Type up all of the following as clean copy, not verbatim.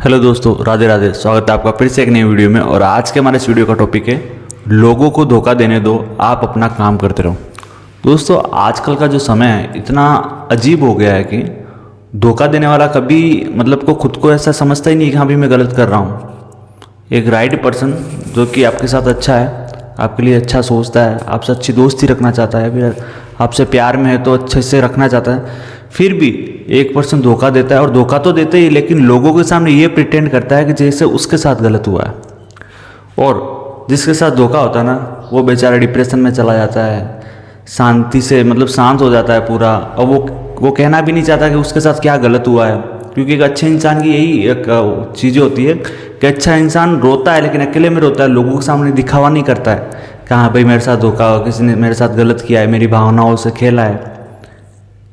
Hello दोस्तों, राधे राधे। स्वागत है आपका फिर से एक नई वीडियो में। और आज के हमारे इस वीडियो का टॉपिक है लोगों को धोखा देने दो, आप अपना काम करते रहो। दोस्तों, आजकल का जो समय है इतना अजीब हो गया है कि धोखा देने वाला कभी को खुद को ऐसा समझता ही नहीं कि हाँ भी मैं गलत कर रहा हूँ। एक राइट पर्सन जो कि आपके साथ अच्छा है, आपके लिए अच्छा सोचता है, आपसे अच्छी दोस्ती रखना चाहता है, फिर आपसे प्यार में है तो अच्छे से रखना चाहता है, फिर भी एक पर्सन धोखा देता है। और धोखा तो देते ही, लेकिन लोगों के सामने ये प्रिटेंड करता है कि जैसे उसके साथ गलत हुआ है। और जिसके साथ धोखा होता है ना, वो बेचारा डिप्रेशन में चला जाता है, शांति से शांत हो जाता है पूरा। और वो कहना भी नहीं चाहता कि उसके साथ क्या गलत हुआ है, क्योंकि एक अच्छे इंसान की यही एक चीज़ें होती है कि अच्छा इंसान रोता है लेकिन अकेले में रोता है, लोगों के सामने दिखावा नहीं करता है कि हाँ भाई मेरे साथ धोखा हुआ, किसी ने मेरे साथ गलत किया है, मेरी भावनाओं से खेला है,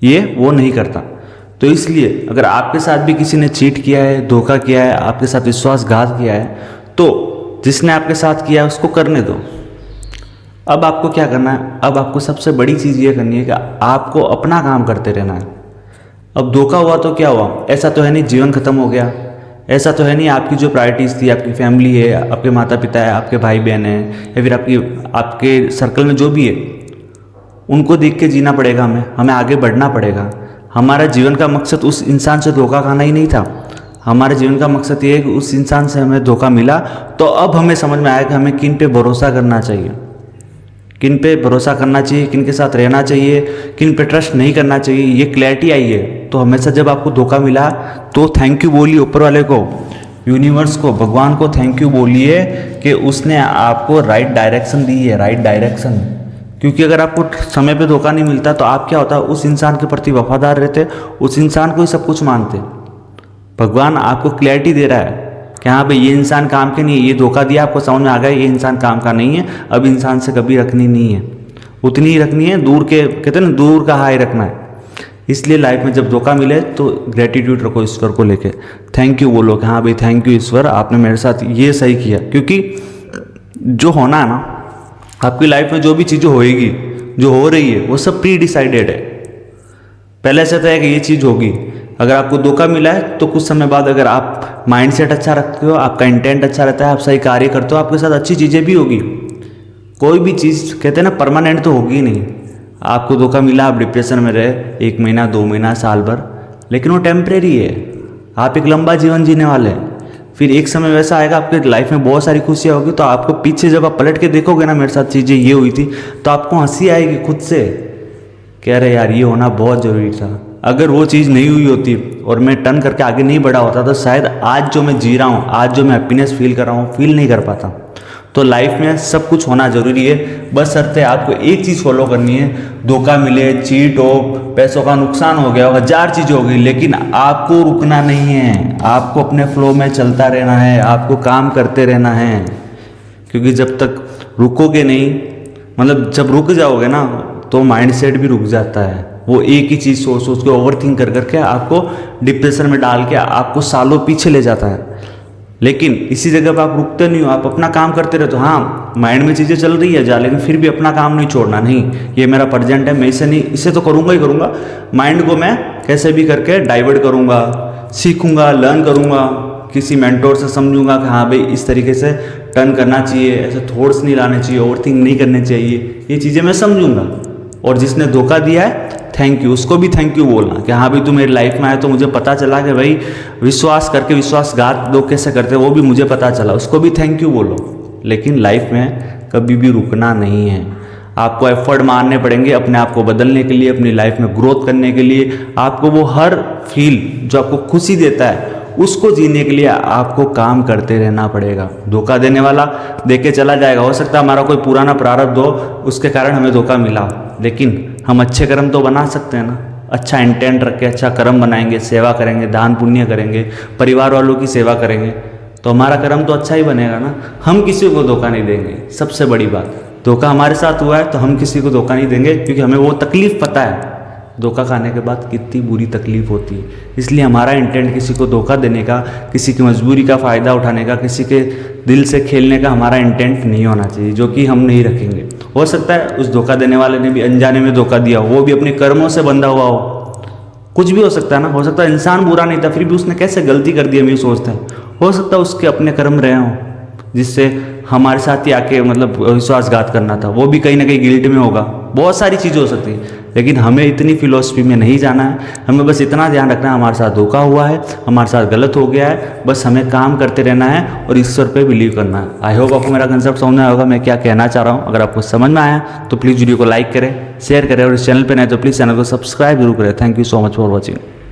ये वो नहीं करता। तो इसलिए अगर आपके साथ भी किसी ने चीट किया है, धोखा किया है, आपके साथ विश्वासघात किया है, तो जिसने आपके साथ किया है उसको करने दो। अब आपको क्या करना है? अब आपको सबसे बड़ी चीज़ ये करनी है कि आपको अपना काम करते रहना है। अब धोखा हुआ तो क्या हुआ? ऐसा तो है नहीं जीवन खत्म हो गया, ऐसा तो है नहीं आपकी जो प्रायोरिटीज़ थी, आपकी फैमिली है, आपके माता पिता है, आपके भाई बहन है, या फिर आपके सर्कल में जो भी है, उनको देख के जीना पड़ेगा। हमें आगे बढ़ना पड़ेगा। हमारा जीवन का मकसद उस इंसान से धोखा खाना ही नहीं था। हमारे जीवन का मकसद ये है कि उस इंसान से हमें धोखा मिला तो अब हमें समझ में आया कि हमें किन पे भरोसा करना चाहिए, किन पे भरोसा करना चाहिए, किन के साथ रहना चाहिए, किन पे ट्रस्ट नहीं करना चाहिए। ये क्लैरिटी आई है। तो हमेशा जब आपको धोखा मिला तो थैंक यू बोलिए ऊपर वाले को, यूनिवर्स को, भगवान को थैंक यू बोलिए कि उसने आपको राइट डायरेक्शन दी है, राइट डायरेक्शन। क्योंकि अगर आपको समय पे धोखा नहीं मिलता तो आप क्या होता, उस इंसान के प्रति वफादार रहते, उस इंसान को ही सब कुछ मानते। भगवान आपको क्लैरिटी दे रहा है कि हाँ भाई ये इंसान काम के नहीं है, ये धोखा दिया, आपको समझ में आ गया ये इंसान काम का नहीं है, अब इंसान से कभी रखनी नहीं है, उतनी ही रखनी है, दूर के कहते हैं ना, दूर का हाई रखना है। इसलिए लाइफ में जब धोखा मिले तो ग्रेटिट्यूड रखो ईश्वर को लेके, थैंक यू बोलो कि हाँ भाई थैंक यू ईश्वर, आपने मेरे साथ ये सही किया। क्योंकि जो होना है ना आपकी लाइफ में, जो भी चीज़ें होएगी, जो हो रही है, वो सब प्री डिसाइडेड है, पहले से तय है कि ये चीज़ होगी। अगर आपको धोखा मिला है तो कुछ समय बाद अगर आप माइंडसेट अच्छा रखते हो, आपका इंटेंट अच्छा रहता है, आप सही कार्य करते हो, आपके साथ अच्छी चीज़ें भी होगी। कोई भी चीज़ कहते हैं ना परमानेंट तो होगी नहीं। आपको धोखा मिला, आप डिप्रेशन में रहे 1 महीना 2 महीना साल भर, लेकिन वो टेम्परेरी है। आप एक लंबा जीवन जीने वाले हैं। फिर एक समय वैसा आएगा आपके लाइफ में बहुत सारी खुशियाँ होगी, तो आपको पीछे जब आप पलट के देखोगे ना मेरे साथ चीज़ें ये हुई थी, तो आपको हंसी आएगी खुद से, कह रहे यार ये होना बहुत ज़रूरी था। अगर वो चीज़ नहीं हुई होती और मैं टर्न करके आगे नहीं बढ़ा होता तो शायद आज जो मैं जी रहा हूँ, आज जो मैं हैप्पीनेस फील कर रहा हूँ, फील नहीं कर पाता। तो लाइफ में सब कुछ होना जरूरी है, बस शर्त है आपको एक चीज़ फॉलो करनी है। धोखा मिले, चीट हो, पैसों का नुकसान हो गया, 1000 चीज़ें हो गई, लेकिन आपको रुकना नहीं है, आपको अपने फ्लो में चलता रहना है, आपको काम करते रहना है। क्योंकि जब तक रुकोगे नहीं, जब रुक जाओगे ना तो माइंडसेट भी रुक जाता है। वो एक ही चीज़ सोच सोच के ओवरथिंक कर करके आपको डिप्रेशन में डाल के आपको सालों पीछे ले जाता है। लेकिन इसी जगह पर आप रुकते नहीं हो, आप अपना काम करते रहते हो। हाँ, माइंड में चीज़ें चल रही है जा, लेकिन फिर भी अपना काम नहीं छोड़ना। नहीं, ये मेरा प्रेजेंट है, मैं इसे तो करूँगा ही करूँगा। माइंड को मैं कैसे भी करके डाइवर्ट करूँगा, सीखूँगा, लर्न करूँगा, किसी मेंटोर से समझूंगा कि हाँ भाई इस तरीके से टर्न करना चाहिए, ऐसे थॉट्स नहीं लाने चाहिए, ओवरथिंक नहीं करने चाहिए, ये चीज़ें मैं समझूंगा। और जिसने धोखा दिया है थैंक यू, उसको भी थैंक यू बोलना कि हाँ भाई तू मेरी लाइफ में आया तो मुझे पता चला कि भाई विश्वास करके विश्वासघात लोग कैसे करते हैं, वो भी मुझे पता चला, उसको भी थैंक यू बोलो। लेकिन लाइफ में कभी भी रुकना नहीं है। आपको एफर्ट मारने पड़ेंगे अपने आप को बदलने के लिए, अपनी लाइफ में ग्रोथ करने के लिए। आपको वो हर फील जो आपको खुशी देता है उसको जीने के लिए आपको काम करते रहना पड़ेगा। धोखा देने वाला देके चला जाएगा, हो सकता है हमारा कोई पुराना प्रारब्ध हो, उसके कारण हमें धोखा मिला, लेकिन हम अच्छे कर्म तो बना सकते हैं ना। अच्छा इंटेंट रख के अच्छा कर्म बनाएंगे, सेवा करेंगे, दान पुण्य करेंगे, परिवार वालों की सेवा करेंगे, तो हमारा कर्म तो अच्छा ही बनेगा ना। हम किसी को धोखा नहीं देंगे। सबसे बड़ी बात, धोखा हमारे साथ हुआ है तो हम किसी को धोखा नहीं देंगे, क्योंकि हमें वो तकलीफ पता है धोखा खाने के बाद कितनी बुरी तकलीफ होती है। इसलिए हमारा इंटेंट किसी को धोखा देने का, किसी की मजबूरी का फ़ायदा उठाने का, किसी के दिल से खेलने का हमारा इंटेंट नहीं होना चाहिए, जो कि हम नहीं रखेंगे। हो सकता है उस धोखा देने वाले ने भी अनजाने में धोखा दिया हो, वो भी अपने कर्मों से बंधा हुआ हो, कुछ भी हो सकता है ना। हो सकता है इंसान बुरा नहीं था, फिर भी उसने कैसे गलती कर दी हम ये सोचते हैं। हो सकता है उसके अपने कर्म रहे हों जिससे हमारे साथ ही आके मतलब विश्वासघात करना था, वो भी कहीं ना कहीं गिल्ट में होगा। बहुत सारी चीज़ें हो सकती है, लेकिन हमें इतनी फिलॉसफी में नहीं जाना है। हमें बस इतना ध्यान रखना है हमारे साथ धोखा हुआ है, हमारे साथ गलत हो गया है, बस हमें काम करते रहना है और ईश्वर पे बिलीव करना है। आई होप आपको मेरा कंसेप्ट समझ में आया होगा मैं क्या कहना चाह रहा हूँ। अगर आपको समझ में आया तो प्लीज़ वीडियो को लाइक करें, शेयर करें और इस चैनल पर नहीं तो प्लीज़ चैनल को सब्सक्राइब जरूर करें। Thank you so much for watching.